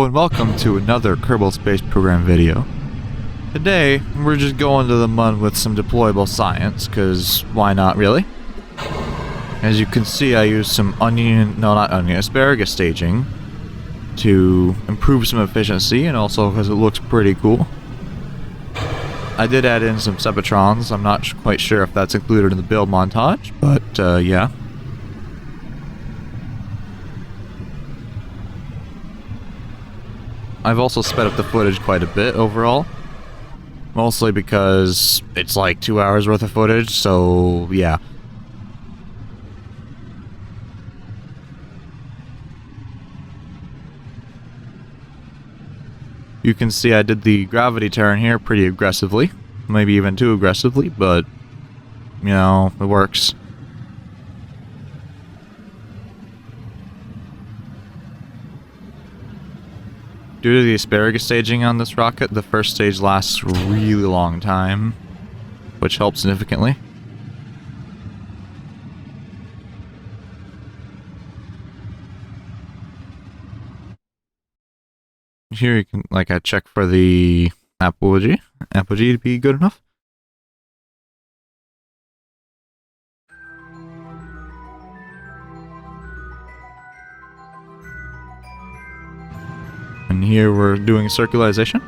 and welcome to another Kerbal Space Program video. Today, we're just going to the Mun with some deployable science, cause why not really? As you can see, I used some asparagus staging to improve some efficiency, and also because it looks pretty cool. I did add in some Separatrons. I'm not quite sure if that's included in the build montage, but yeah. I've also sped up the footage quite a bit overall. Mostly because it's like 2 hours worth of footage, so yeah. You can see I did the gravity turn here pretty aggressively. Maybe even too aggressively, but you know, it works. Due to the asparagus staging on this rocket, the first stage lasts a really long time, which helps significantly. Here you can, like, I check for the apogee to be good enough. And here we're doing circularization.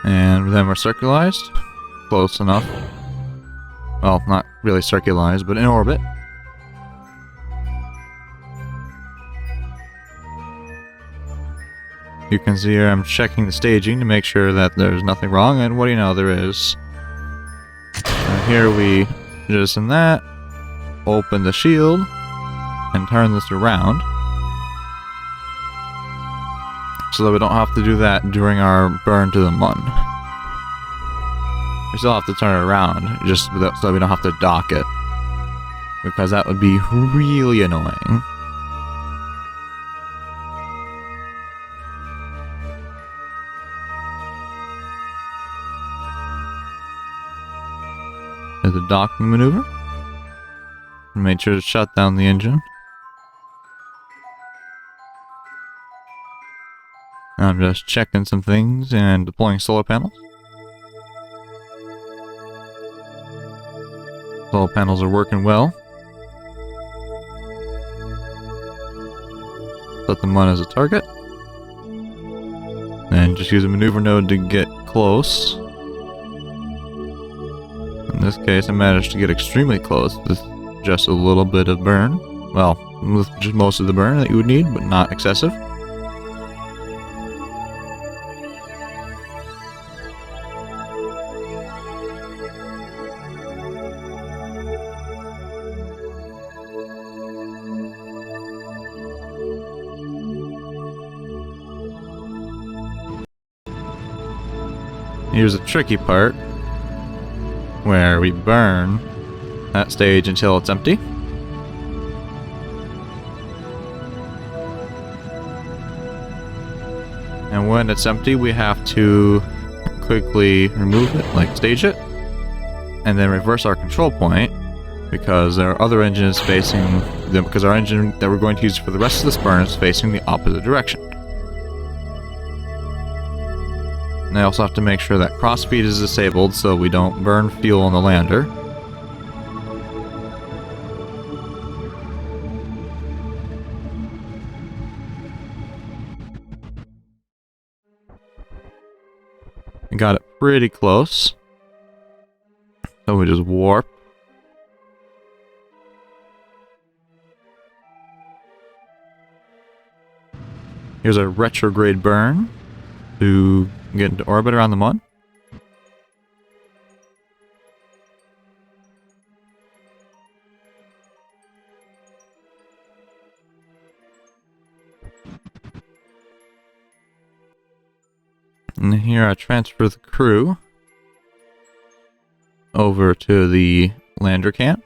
And then we're circularized. Close enough. Well, not really circularized, but in orbit. You can see here I'm checking the staging to make sure that there's nothing wrong, and what do you know, there is. And here we jettison that, open the shield, and turn this around. So that we don't have to do that during our burn to the Mun. We still have to turn it around, just so that we don't have to dock it. Because that would be really annoying. There's a docking maneuver. Make sure to shut down the engine. I'm just checking some things and deploying solar panels. Solar panels are working well. Set the Mun as a target. And just use a maneuver node to get close. In this case, I managed to get extremely close with just a little bit of burn. Well, with just most of the burn that you would need, but not excessive. Here's the tricky part, where we burn that stage until it's empty. And when it's empty, we have to quickly remove it, like stage it, and then reverse our control point, because our other engine is facing them, because our engine that we're going to use for the rest of this burn is facing the opposite direction. And I also have to make sure that crossfeed is disabled so we don't burn fuel on the lander. I got it pretty close. So we just warp. Here's a retrograde burn to get into orbit around the Mun. And here I transfer the crew over to the lander camp.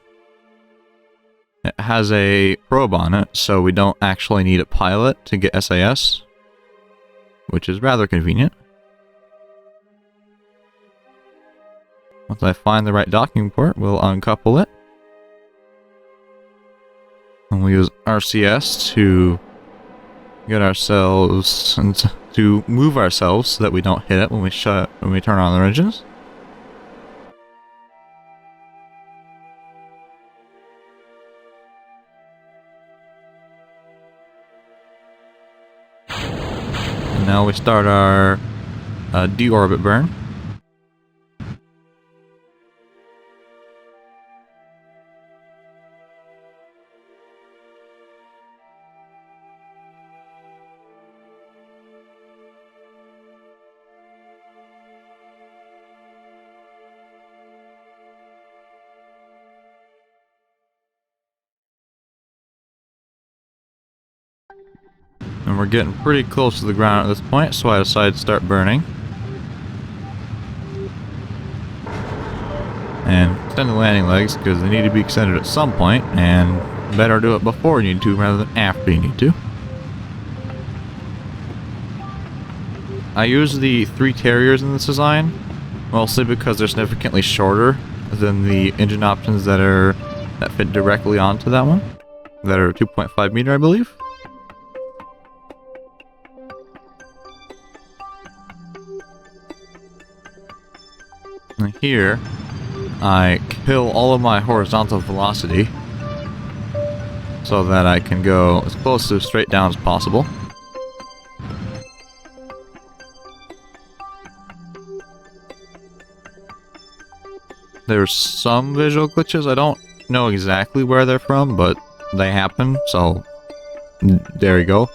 has a probe on it, so we don't actually need a pilot to get SAS, which is rather convenient. Once I find the right docking port, we'll uncouple it. And we'll use RCS to get ourselves and to move ourselves so that we don't hit it when we turn on the engines. And now we start our deorbit burn. And we're getting pretty close to the ground at this point, so I decided to start burning. And extend the landing legs, because they need to be extended at some point, and better do it before you need to rather than after you need to. I use the 3 Terriers in this design, mostly because they're significantly shorter than the engine options that fit directly onto that one, that are 2.5 meter, I believe. And here, I kill all of my horizontal velocity so that I can go as close to straight down as possible. There's some visual glitches. I don't know exactly where they're from, but they happen, so there you go.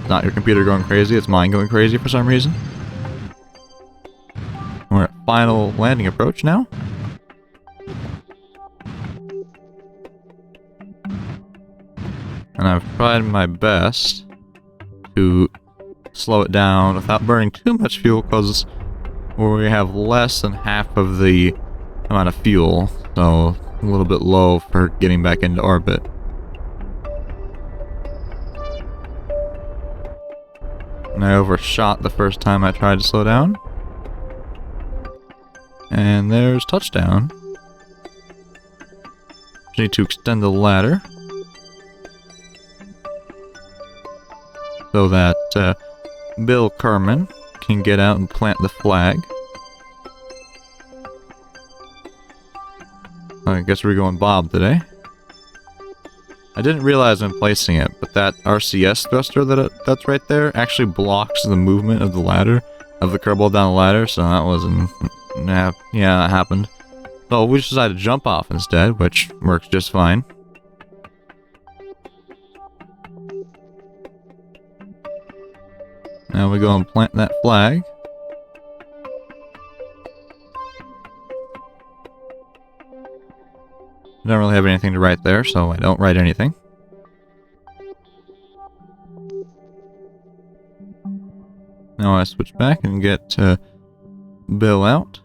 It's not your computer going crazy, it's mine going crazy for some reason. We're at final landing approach now. And I've tried my best to slow it down without burning too much fuel, because we have less than half of the amount of fuel, so a little bit low for getting back into orbit. And I overshot the first time I tried to slow down. And there's touchdown. Just need to extend the ladder so that Bill Kerman can get out and plant the flag. I guess we're going Bob today. I didn't realize I'm placing it, but that RCS thruster that's right there actually blocks the movement of the ladder, of the Kerbal down the ladder, so that wasn't... yeah, that happened. So we decided to jump off instead, which works just fine. Now we go and plant that flag. I don't really have anything to write there, so I don't write anything. Now I switch back and get Bill out.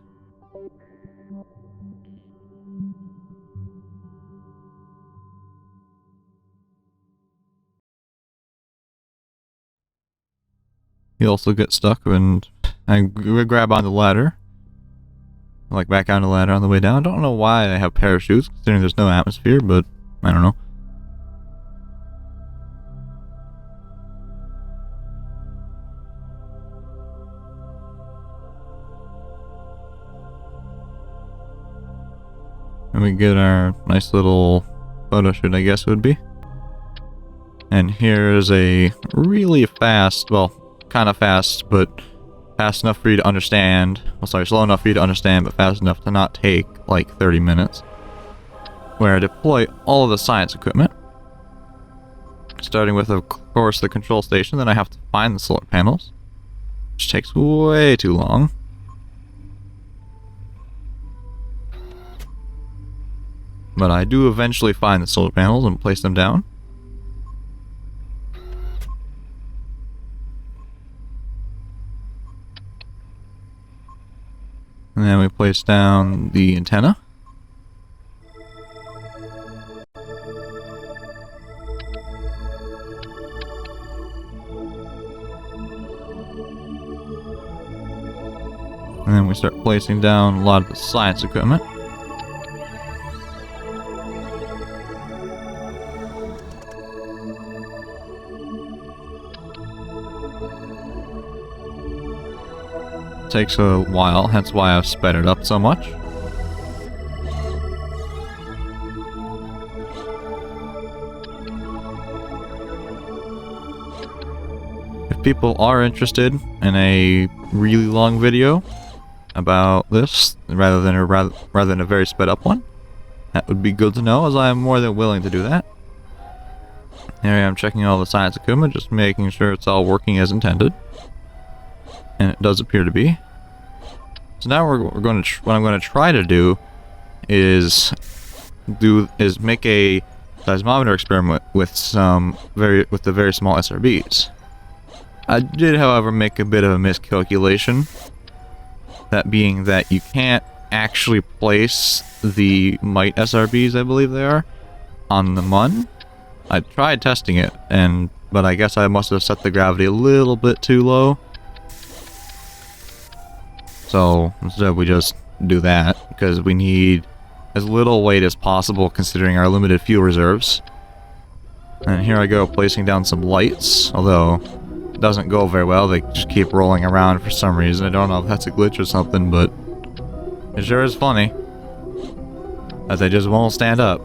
He also gets stuck and I grab on the ladder. Like back on the ladder on the way down. I don't know why I have parachutes, considering there's no atmosphere, but I don't know. And we get our nice little photo shoot, I guess it would be. And here's a really fast, well, kind of fast, but fast enough for you to understand. Well, sorry, slow enough for you to understand, but fast enough to not take like 30 minutes. Where I deploy all of the science equipment. Starting with, of course, the control station. Then I have to find the solar panels, which takes way too long. But I do eventually find the solar panels and place them down. And then we place down the antenna. then we start placing down a lot of the science equipment. Takes a while, hence why I've sped it up so much. If people are interested in a really long video about this, rather than a very sped up one, that would be good to know, as I am more than willing to do that. Here I am checking all the science equipment, just making sure it's all working as intended. And it does appear to be. So now what I'm going to try to do is make a seismometer experiment with the very small SRBs. I did, however, make a bit of a miscalculation. That being that you can't actually place the Might SRBs, I believe they are, on the MUN. I tried testing it, but I guess I must have set the gravity a little bit too low. So instead we just do that, because we need as little weight as possible considering our limited fuel reserves. And here I go placing down some lights, although it doesn't go very well. They just keep rolling around for some reason. I don't know if that's a glitch or something, but it sure is funny that they just won't stand up.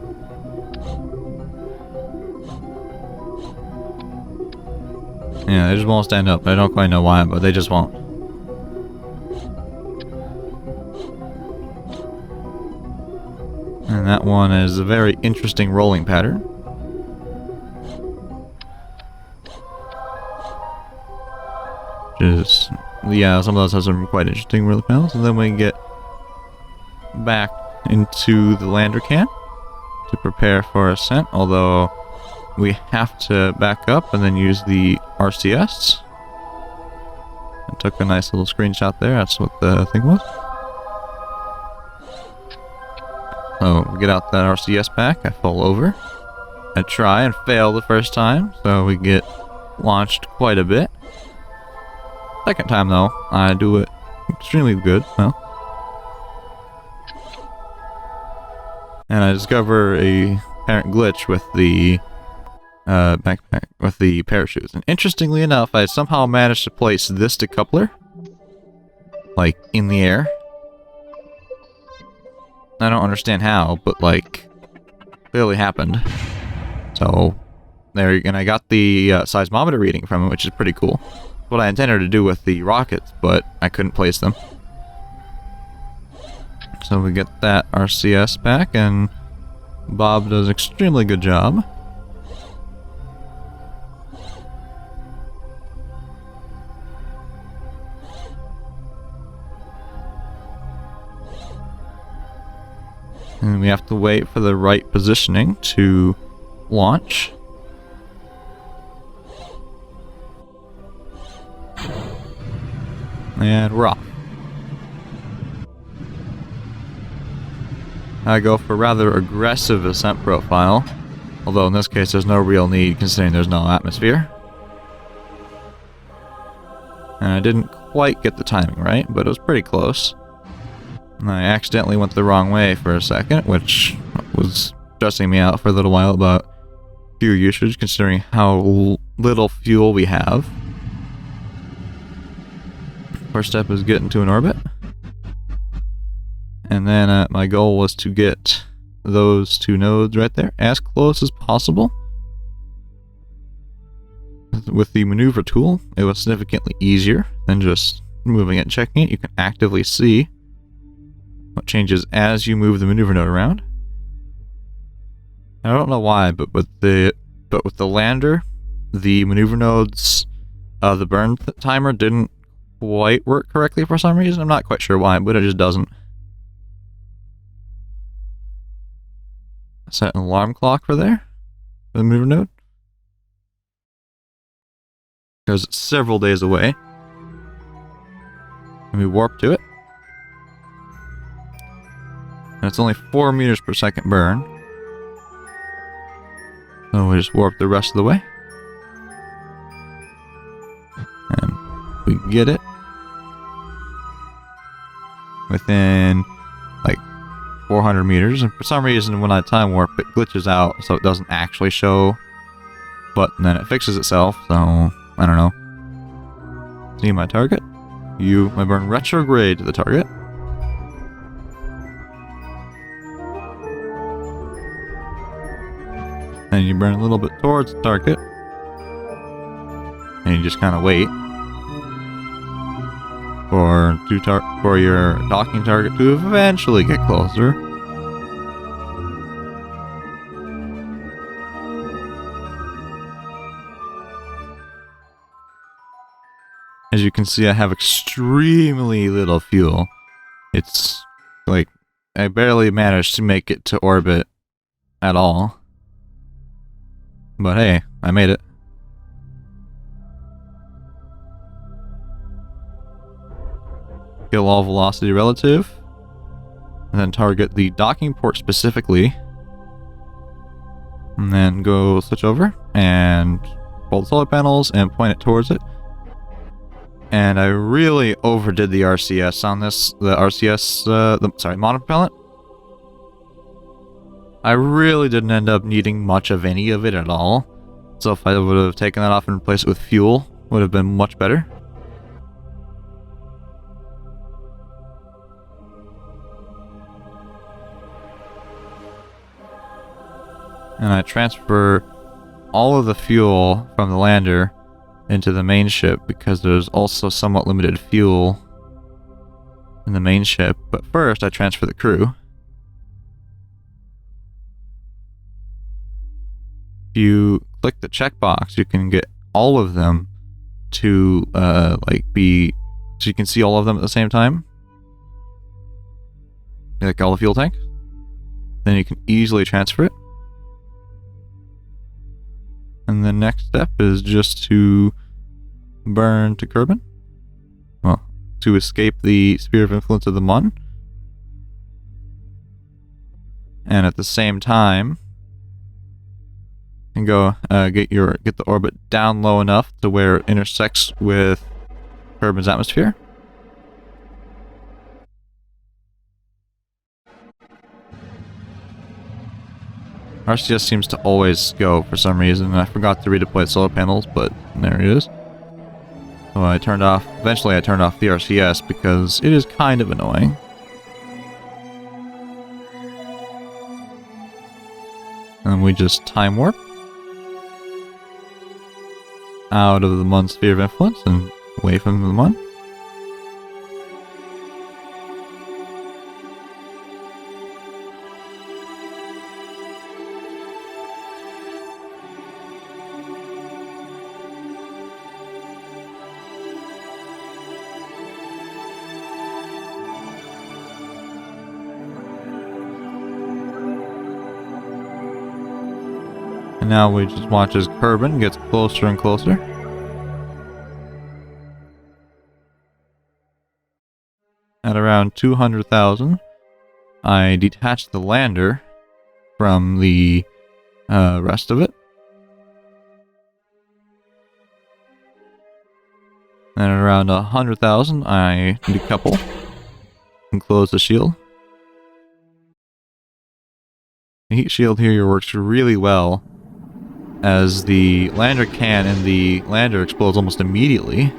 Yeah, they just won't stand up. I don't quite know why, but they just won't. And that one is a very interesting rolling pattern. Yeah, some of those have some quite interesting roller panels. And then we get back into the lander can to prepare for ascent, although we have to back up and then use the RCS. I took a nice little screenshot there, that's what the thing was. So we get out that RCS pack, I fall over. I try and fail the first time, so we get launched quite a bit. Second time though, I do it extremely good, well. And I discover a apparent glitch with the backpack, with the parachutes. And interestingly enough, I somehow managed to place this decoupler, like, in the air. I don't understand how, but, like, clearly happened. So, there, and I got the seismometer reading from it, which is pretty cool. What I intended to do with the rockets, but I couldn't place them. So we get that RCS back, and Bob does an extremely good job. And we have to wait for the right positioning to launch. And we're off. I go for a rather aggressive ascent profile, although in this case there's no real need considering there's no atmosphere. And I didn't quite get the timing right, but it was pretty close. And I accidentally went the wrong way for a second, which was stressing me out for a little while about fuel usage considering how little fuel we have. First step is get into an orbit. And then my goal was to get those two nodes right there as close as possible. With the maneuver tool, it was significantly easier than just moving it and checking it. You can actively see what changes as you move the maneuver node around. I don't know why, but with the lander, the maneuver nodes, the burn timer didn't quite work correctly for some reason. I'm not quite sure why, but it just doesn't. Set an alarm clock for there, for the maneuver node, because it's several days away. And we warp to it. And it's only 4 meters per second burn. So we just warp the rest of the way. And we get it. within like 400 meters, and for some reason when I time warp it glitches out so it doesn't actually show, but then it fixes itself, so I don't know. See my target? You may burn retrograde to the target. And you burn a little bit towards the target. And you just kind of wait for your docking target to eventually get closer. As you can see, I have extremely little fuel. It's like I barely managed to make it to orbit at all. But hey, I made it. Kill all velocity relative. And then target the docking port specifically. And then go switch over and pull the solar panels and point it towards it. And I really overdid the RCS on this. The RCS, monopropellant. I really didn't end up needing much of any of it at all. So if I would have taken that off and replaced it with fuel, would have been much better. And I transfer all of the fuel from the lander into the main ship because there's also somewhat limited fuel in the main ship. But first I transfer the crew. If you click the checkbox, you can get all of them to so you can see all of them at the same time. Like all the fuel tanks. Then you can easily transfer it. And the next step is just to burn to Kerbin. Well, to escape the sphere of influence of the Mun. And at the same time, and go get the orbit down low enough to where it intersects with Kerbin's atmosphere. RCS seems to always go for some reason. I forgot to redeploy solar panels, but there it is. So eventually I turned off the RCS because it is kind of annoying. And we just time warp out of the Mun sphere of influence and away from the Mun. And now we just watch as Kerbin gets closer and closer. At around 200,000, I detach the lander from the rest of it. And at around 100,000, I decouple and close the shield. The heat shield here works really well, as the lander can and the lander explodes almost immediately,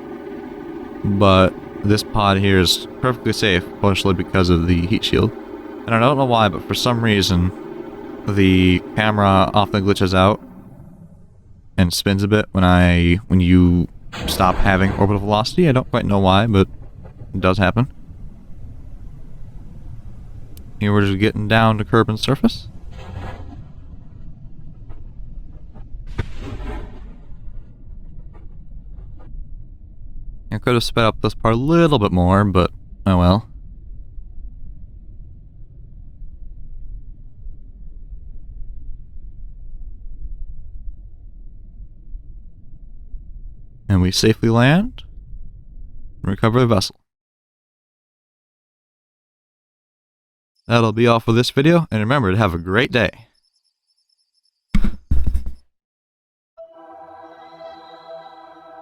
but this pod here is perfectly safe, partially because of the heat shield. And I don't know why, but for some reason the camera often glitches out and spins a bit when you stop having orbital velocity. I don't quite know why, but it does happen. Here we're just getting down to Kerbin's surface. I could have sped up this part a little bit more, but oh well. And we safely land and recover the vessel. That'll be all for this video, and remember to have a great day.